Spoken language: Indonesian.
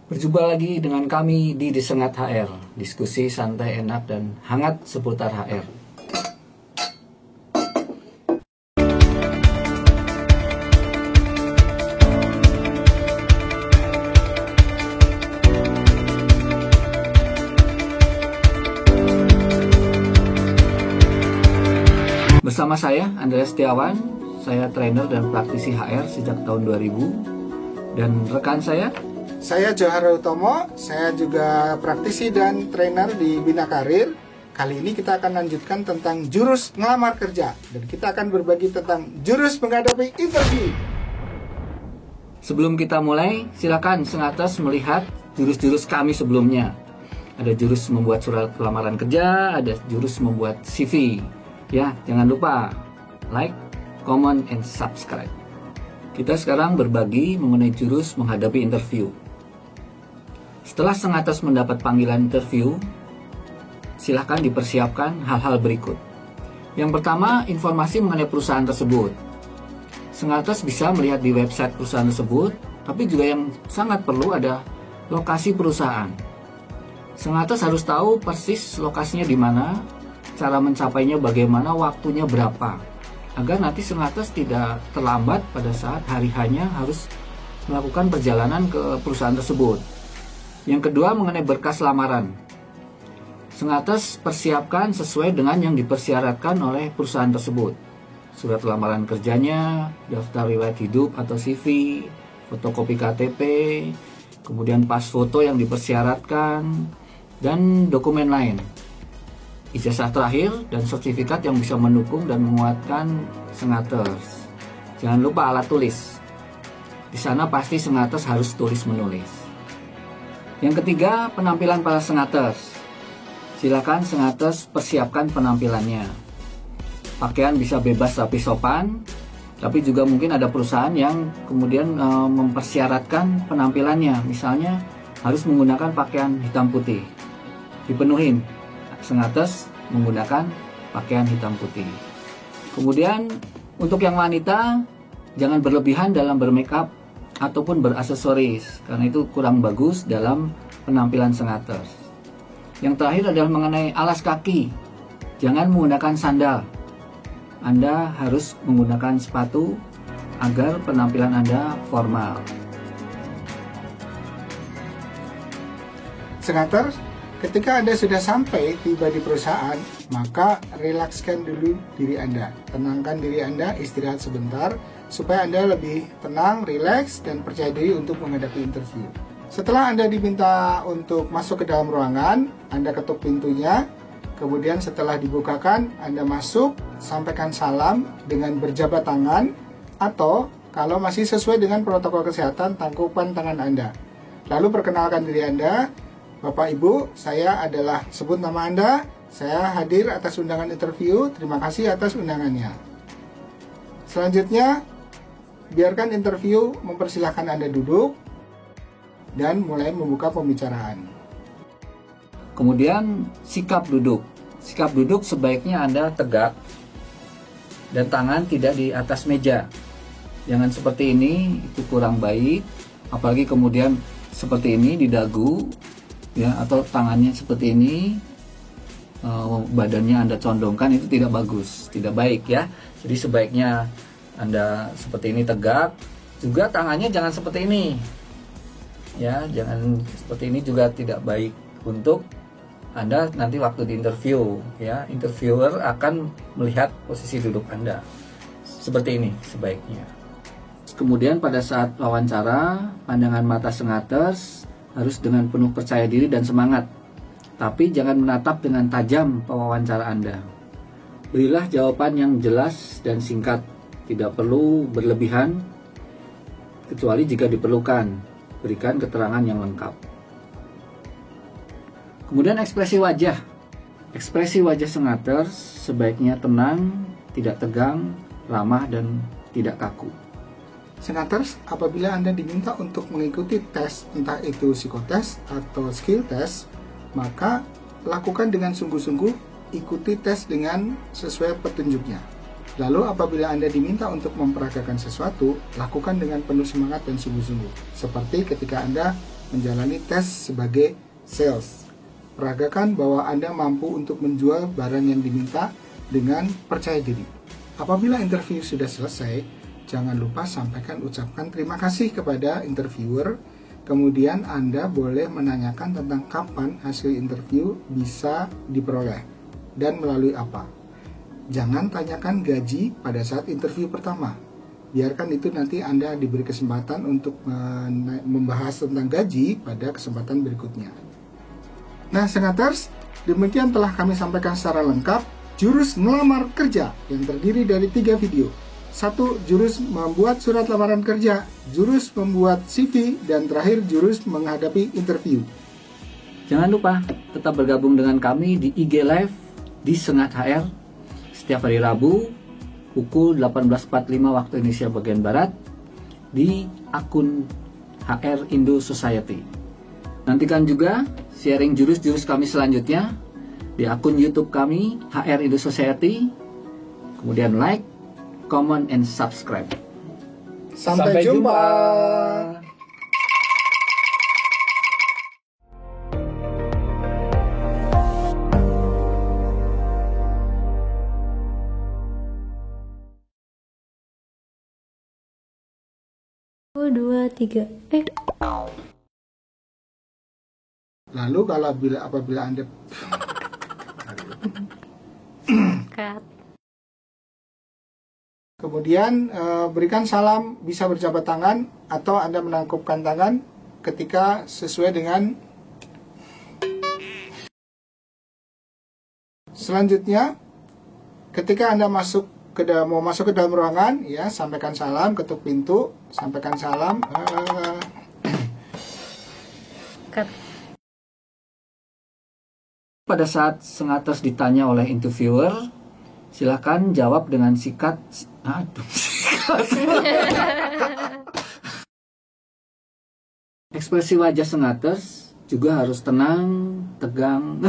Berjumpa lagi dengan kami di Disengat HR, diskusi santai, enak, dan hangat seputar HR. Bersama saya, Andreas Setiawan, saya trainer dan praktisi HR sejak tahun 2000, dan rekan saya Johar Utomo, saya juga praktisi dan trainer di Bina Karir. Kali ini kita akan lanjutkan tentang jurus ngelamar kerja, dan kita akan berbagi tentang jurus menghadapi interview. Sebelum kita mulai, silakan sengatas melihat jurus-jurus kami sebelumnya. Ada jurus membuat surat lamaran kerja, ada jurus membuat CV. Ya, jangan lupa like, comment, and subscribe. Kita sekarang berbagi mengenai jurus menghadapi interview. Setelah sengatas mendapat panggilan interview, silahkan dipersiapkan hal-hal berikut. Yang pertama, informasi mengenai perusahaan tersebut. Sengatas bisa melihat di website perusahaan tersebut, tapi juga yang sangat perlu ada lokasi perusahaan. Sengatas harus tahu persis lokasinya di mana, cara mencapainya bagaimana, waktunya berapa, agar nanti sengatas tidak terlambat pada saat hari hanya harus melakukan perjalanan ke perusahaan tersebut. Yang kedua, mengenai berkas lamaran. Sengatas persiapkan sesuai dengan yang dipersyaratkan oleh perusahaan tersebut. Surat lamaran kerjanya, daftar riwayat hidup atau CV, fotokopi KTP, kemudian pas foto yang dipersyaratkan, dan dokumen lain. Ijazah terakhir dan sertifikat yang bisa mendukung dan menguatkan sengatas. Jangan lupa alat tulis. Di sana pasti sengatas harus tulis-menulis. Yang ketiga, penampilan para sengatas. Silakan sengatas persiapkan penampilannya. Pakaian bisa bebas tapi sopan, tapi juga mungkin ada perusahaan yang kemudian mempersyaratkan penampilannya. Misalnya harus menggunakan pakaian hitam putih. Dipenuhin. Sengatas menggunakan pakaian hitam putih. Kemudian untuk yang wanita, jangan berlebihan dalam bermakeup ataupun beraksesoris, karena itu kurang bagus dalam penampilan sengatas. Yang terakhir adalah mengenai alas kaki. Jangan menggunakan sandal. Anda harus menggunakan sepatu agar penampilan Anda formal. Sengaters, ketika Anda sudah sampai tiba di perusahaan, maka relakskan dulu diri Anda. Tenangkan diri Anda, istirahat sebentar, supaya Anda lebih tenang, rileks, dan percaya diri untuk menghadapi interview. Setelah Anda diminta untuk masuk ke dalam ruangan, Anda ketuk pintunya, kemudian setelah dibukakan, Anda masuk, sampaikan salam dengan berjabat tangan, atau kalau masih sesuai dengan protokol kesehatan, tangkupan tangan Anda. Lalu perkenalkan diri Anda. Bapak Ibu, saya adalah, sebut nama Anda, saya hadir atas undangan interview, terima kasih atas undangannya. Selanjutnya, biarkan interview mempersilahkan Anda duduk, dan mulai membuka pembicaraan. Kemudian, sikap duduk. Sikap duduk sebaiknya Anda tegak, dan tangan tidak di atas meja. Jangan seperti ini, itu kurang baik, apalagi kemudian seperti ini di dagu, ya, atau tangannya seperti ini, badannya Anda condongkan, itu tidak bagus, tidak baik ya. Jadi sebaiknya Anda seperti ini tegak, juga tangannya jangan seperti ini, ya, jangan seperti ini juga tidak baik untuk Anda nanti waktu di interview, ya. Interviewer akan melihat posisi duduk Anda seperti ini sebaiknya. Kemudian pada saat wawancara, pandangan mata sengatas harus dengan penuh percaya diri dan semangat. Tapi jangan menatap dengan tajam pewawancara Anda. Berilah jawaban yang jelas dan singkat. Tidak perlu berlebihan, kecuali jika diperlukan. Berikan keterangan yang lengkap. Kemudian ekspresi wajah. Ekspresi wajah sengaters sebaiknya tenang, tidak tegang, ramah, dan tidak kaku. Senaters, apabila Anda diminta untuk mengikuti tes, entah itu psikotes atau skill test, maka lakukan dengan sungguh-sungguh, ikuti tes dengan sesuai petunjuknya. Lalu apabila Anda diminta untuk memperagakan sesuatu, lakukan dengan penuh semangat dan sungguh-sungguh. Seperti ketika Anda menjalani tes sebagai sales. Peragakan bahwa Anda mampu untuk menjual barang yang diminta dengan percaya diri. Apabila interview sudah selesai, jangan lupa ucapkan terima kasih kepada interviewer. Kemudian Anda boleh menanyakan tentang kapan hasil interview bisa diperoleh dan melalui apa. Jangan tanyakan gaji pada saat interview pertama. Biarkan itu nanti Anda diberi kesempatan untuk membahas tentang gaji pada kesempatan berikutnya. Nah, Sengaters, demikian telah kami sampaikan secara lengkap jurus melamar kerja yang terdiri dari 3 video. 1. Jurus membuat surat lamaran kerja, jurus membuat CV, dan terakhir jurus menghadapi interview. Jangan lupa tetap bergabung dengan kami di IG Live di Sengat HR setiap hari Rabu pukul 18.45 waktu Indonesia bagian Barat di akun HR Indo Society. Nantikan juga sharing jurus-jurus kami selanjutnya di akun YouTube kami HR Indo Society. Kemudian like, comment, and subscribe. Sampai jumpa. Oh, 2, 3. Lalu apabila Anda Cut. kemudian berikan salam, bisa berjabat tangan atau Anda menangkupkan tangan ketika sesuai dengan selanjutnya. Ketika Anda mau masuk ke dalam ruangan, ya, sampaikan salam, ketuk pintu, sampaikan salam. Cut. Pada saat Sengaters ditanya oleh interviewer, silakan jawab dengan sikat. Ekspresi wajah Sengaters juga harus tenang, tegang.